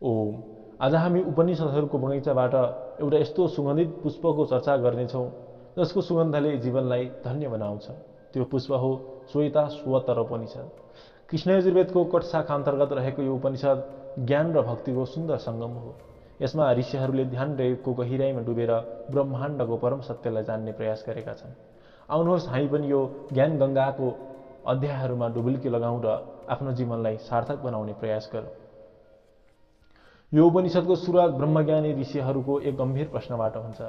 ओम। आज हामी उपनिषदहरूको बगैँचाबाट एउटा यस्तो सुगन्धित पुष्पको चर्चा गर्नेछौँ जसको सुगन्धले जीवनलाई धन्य बनाउँछ। त्यो पुष्प हो श्वेता स्वतर उपनिषद। कृष्ण यजुर्वेदको कट शाखा अन्तर्गत रहेको यो उपनिषद ज्ञान र भक्तिको सुन्दर सङ्गम हो। यसमा ऋषिहरूले ध्यान र योगको गहिराइमा डुबेर ब्रह्माण्डको परम सत्यलाई जान्ने प्रयास गरेका छन्। आउनुहोस् हामी पनि यो ज्ञान गङ्गाको अध्यायहरूमा डुबुल्की लगाउँ र आफ्नो जीवनलाई सार्थक बनाउने प्रयास गरौँ। यो उपनिषदको सुरुवात ब्रह्मज्ञानी ऋषिहरूको एक गम्भीर प्रश्नबाट हुन्छ।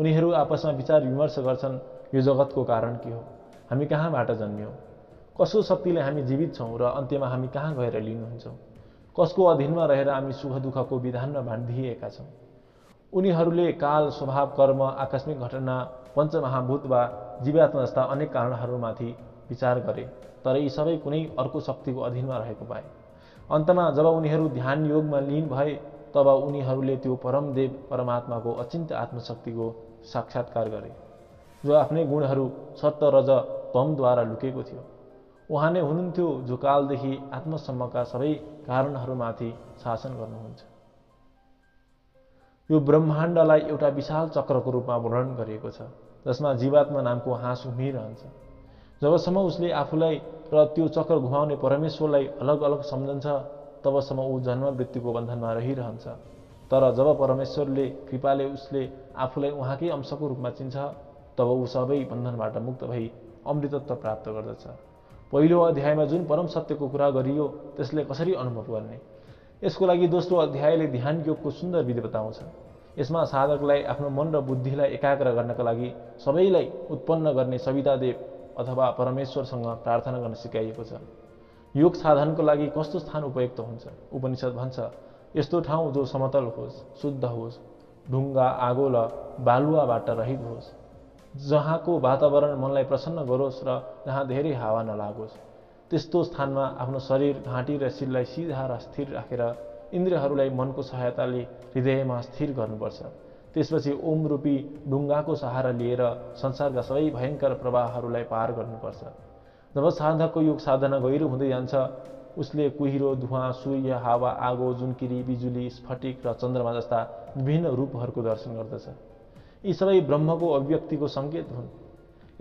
उनीहरू आपसमा विचार विमर्श गर्छन्, यो जगतको कारण के हो, हामी कहाँबाट जन्मियौँ, कसो शक्तिले हामी जीवित छौँ र अन्त्यमा हामी कहाँ गएर लिनुहुन्छौँ, कसको अधीनमा रहेर हामी सुख दुःखको विधानमा बाँधिएका छौँ। उनीहरूले काल, स्वभाव, कर्म, आकस्मिक घटना, पञ्चमहाभूत वा जीवात्मा जस्ता अनेक कारणहरूमाथि विचार गरे, तर यी सबै कुनै अर्को शक्तिको अधीनमा रहेको पाए। अन्तमा जब उनीहरू ध्यान योगमा लीन भए तब उनीहरूले त्यो परमदेव परमात्माको अचिन्त्य आत्मशक्तिको साक्षात्कार गरे, जो आफ्नै गुणहरू सत्व, रज, तमद्वारा लुकेको थियो। उहाँ नै हुनुहुन्थ्यो जो कालदेखि आत्मसम्मका सबै कारणहरूमाथि शासन गर्नुहुन्छ। यो ब्रह्माण्डलाई एउटा विशाल चक्रको रूपमा वर्णन गरिएको छ, जसमा जीवात्मा नामको हाँस घुमिरहन्छ। जबसम्म उसले आफूलाई र त्यो चक्र घुमाउने परमेश्वरलाई अलग अलग सम्झन्छ तबसम्म ऊ जन्म मृत्युको बन्धनमा रहिरहन्छ। तर जब परमेश्वरले कृपाले उसले आफूलाई उहाँकै अंशको रूपमा चिन्छ तब ऊ सबै बन्धनबाट मुक्त भई अमृतत्व प्राप्त गर्दछ। पहिलो अध्यायमा जुन परम सत्यको कुरा गरियो त्यसले कसरी अनुभव गर्ने, यसको लागि दोस्रो अध्यायले ध्यान योगको सुन्दर विधि बताउँछ। यसमा साधकलाई आफ्नो मन र बुद्धिलाई एकाग्र गर्नका लागि सबैलाई उत्पन्न गर्ने सवितादेव अथवा परमेश्वरसँग प्रार्थना गर्न सिकाइएको छ। योग साधनको लागि कस्तो स्थान उपयुक्त हुन्छ? उपनिषद भन्छ, यस्तो ठाउँ जो समतल होस्, शुद्ध होस्, ढुङ्गा, आगो र बालुवाबाट रहित होस्, जहाँको वातावरण मनलाई प्रसन्न गरोस् र जहाँ धेरै हावा नलागोस्। त्यस्तो स्थानमा आफ्नो शरीर, घाँटी र शिरलाई सिधा र स्थिर राखेर इन्द्रियहरूलाई मनको सहायताले हृदयमा स्थिर गर्नुपर्छ। त्यसपछि ओम रूपी ढुङ्गाको सहारा लिएर संसारका सबै भयङ्कर प्रवाहहरूलाई पार गर्नुपर्छ। जब साधकको योग साधना गहिरो हुँदै जान्छ उसले कुहिरो, धुवाँ, सूर्य, हावा, आगो, जुनकिरी, बिजुली, स्फटिक र चन्द्रमा जस्ता विभिन्न रूपहरूको दर्शन गर्दछ। यी सबै ब्रह्मको अभिव्यक्तिको सङ्केत हुन्।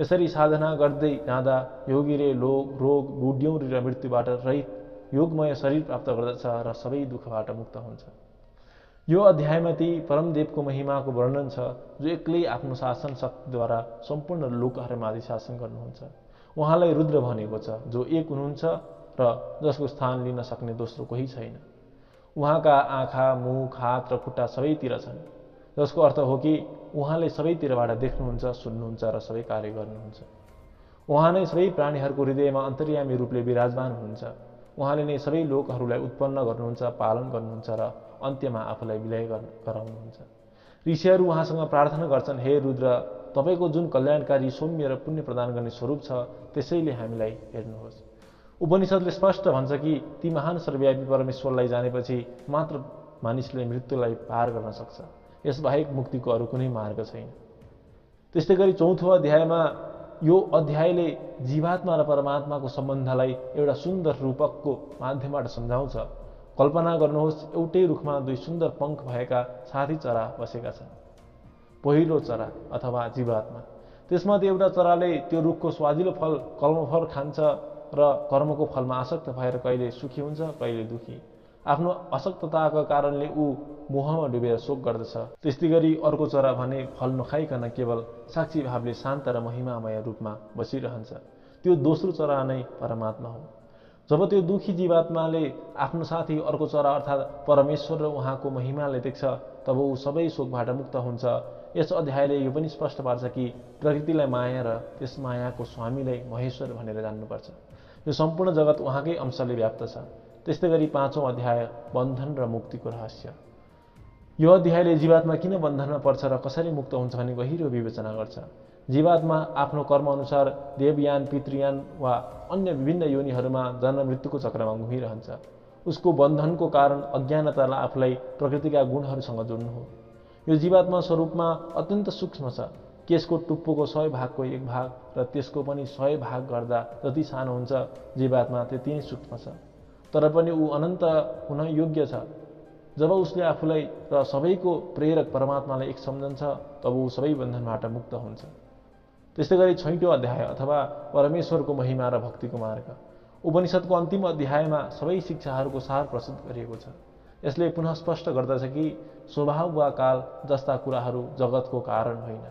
यसरी साधना गर्दै जाँदा योगीले रोग, गुड्यौरी र मृत्युबाट रहित योगमय शरीर प्राप्त गर्दछ र सबै दुःखबाट मुक्त हुन्छ। यो अध्यायमा ती परमदेवको महिमाको वर्णन छ जो एक्लै आफ्नो शासन शक्तिद्वारा सम्पूर्ण लोकहरूमाथि शासन गर्नुहुन्छ। उहाँलाई रुद्र भनेको छ, जो एक हुनुहुन्छ र जसको स्थान लिन सक्ने दोस्रो कोही छैन। उहाँका आँखा, मुख, हात र खुट्टा सबैतिर छन्, जसको अर्थ हो कि उहाँले सबैतिरबाट देख्नुहुन्छ, सुन्नुहुन्छ र सबै कार्य गर्नुहुन्छ। उहाँ नै सबै प्राणीहरूको हृदयमा अन्तर्यामी रूपले विराजमान हुनुहुन्छ। उहाँले नै सबै लोकहरूलाई उत्पन्न गर्नुहुन्छ, पालन गर्नुहुन्छ र अन्त्यमा आफूलाई विलय गराउनुहुन्छ। ऋषिहरू उहाँसँग प्रार्थना गर्छन्, हे रुद्र, तपाईँको जुन कल्याणकारी, सौम्य र पुण्य प्रदान गर्ने स्वरूप छ त्यसैले हामीलाई हेर्नुहोस्। उपनिषदले स्पष्ट भन्छ कि ती महान सर्वव्यापी परमेश्वरलाई जानेपछि मात्र मानिसले मृत्युलाई पार गर्न सक्छ। यसबाहेक मुक्तिको अरू कुनै मार्ग छैन। त्यस्तै गरी चौथो अध्यायमा यो अध्यायले जीवात्मा र परमात्माको सम्बन्धलाई एउटा सुन्दर रूपकको माध्यमबाट सम्झाउँछ। कल्पना गर्नुहोस्, एउटै रुखमा दुई सुन्दर पङ्ख भएका साथी चरा बसेका छन्। पहिलो चरा अथवा जीवात्मा, त्यसमध्ये एउटा चराले त्यो रुखको स्वादिलो फल कर्मफल खान्छ र कर्मको फलमा आसक्त भएर कहिले सुखी हुन्छ, कहिले दुखी। आफ्नो अशक्तताका कारणले ऊ मोहमा डुबेर शोक गर्दछ। त्यस्तै गरी अर्को चरा भने फल नखाइकन केवल साक्षी भावले शान्त र महिमामय रूपमा बसिरहन्छ। त्यो दोस्रो चरा नै परमात्मा हो। जब त्यो दुखी जीवात्माले आफ्नो साथी अर्को चरा अर्थात् परमेश्वर र उहाँको महिमालाई देख्छ तब ऊ सबै शोकबाट मुक्त हुन्छ। यस अध्यायले यो पनि स्पष्ट पार्छ कि प्रकृतिलाई माया र त्यस मायाको स्वामीलाई महेश्वर भनेर जान्नुपर्छ। यो सम्पूर्ण जगत उहाँकै अंशले व्याप्त छ। त्यस्तै गरी पाँचौं अध्याय बन्धन र मुक्तिको रहस्य। यो अध्यायले जीवात्मा किन बन्धनमा पर्छ र कसरी मुक्त हुन्छ भन्ने गहिरो विवेचना गर्छ। जीवात्मा आफ्नो कर्मअनुसार देवयान, पितृयान वा अन्य विभिन्न योनिहरूमा जन्म मृत्युको चक्रमा घुमिरहन्छ। उसको बन्धनको कारण अज्ञानतालाई आफूलाई प्रकृतिका गुणहरूसँग जोड्नु हो। यो जीवात्मा स्वरूपमा अत्यन्त सूक्ष्म छ। केसको टुप्पोको 100 भागको 1 भाग र त्यसको पनि 100 भाग गर्दा जति सानो हुन्छ जीवात्मा त्यति नै सूक्ष्म छ। तर पनि ऊ अनन्त हुन योग्य छ। जब उसले आफूलाई र सबैको प्रेरक परमात्मालाई एक सम्झन्छ तब ऊ सबै बन्धनबाट मुक्त हुन्छ। त्यस्तै गरी 6औं अध्याय अथवा परमेश्वरको महिमा र भक्तिको मार्ग उपनिषदको अन्तिम अध्यायमा सबै शिक्षाहरूको सार प्रस्तुत गरिएको छ। यसले पुनः स्पष्ट गर्दछ कि स्वभाव वा काल जस्ता कुराहरू जगतको कारण होइन,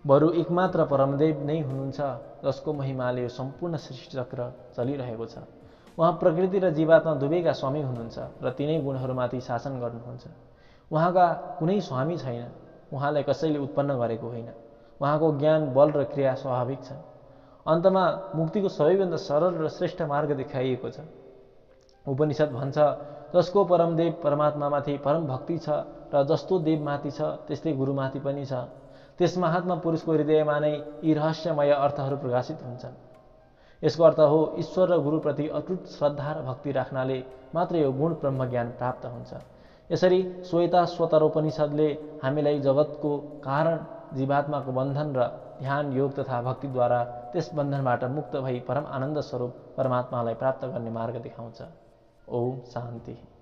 बरु एकमात्र परमदेव नै हुनुहुन्छ जसको महिमाले यो सम्पूर्ण सृष्टि चक्र चलिरहेको छ। उहाँ प्रकृति र जीवात्मा दुवैका स्वामी हुनुहुन्छ र तिनै गुणहरूमाथि शासन गर्नुहुन्छ। उहाँका कुनै स्वामी छैन, उहाँलाई कसैले उत्पन्न गरेको होइन। उहाँको ज्ञान, बल र क्रिया स्वाभाविक छन्। अन्तमा मुक्तिको सबैभन्दा सरल र श्रेष्ठ मार्ग देखाइएको छ। उपनिषद भन्छ, जसको परमदेव परमात्मामाथि परम भक्ति छ र जस्तो देवमाथि छ त्यस्तै गुरुमाथि पनि छ, त्यस महात्मा पुरुषको हृदयमा नै यी रहस्यमय अर्थहरू प्रकाशित हुन्छन्। यसको अर्थ हो ईश्वर र गुरुप्रति अटुट श्रद्धा र भक्ति राख्नाले मात्र यो गुण ब्रह्म ज्ञान प्राप्त हुन्छ। यसरी श्वेताश्वतरोपनिषदले हामीलाई जगतको कारण जीवात्माको बन्धन र ध्यान, योग तथा भक्तिद्वारा त्यस बन्धनबाट मुक्त भई परम आनन्द स्वरूप परमात्मालाई प्राप्त गर्ने मार्ग देखाउँछ। ओम शान्ति।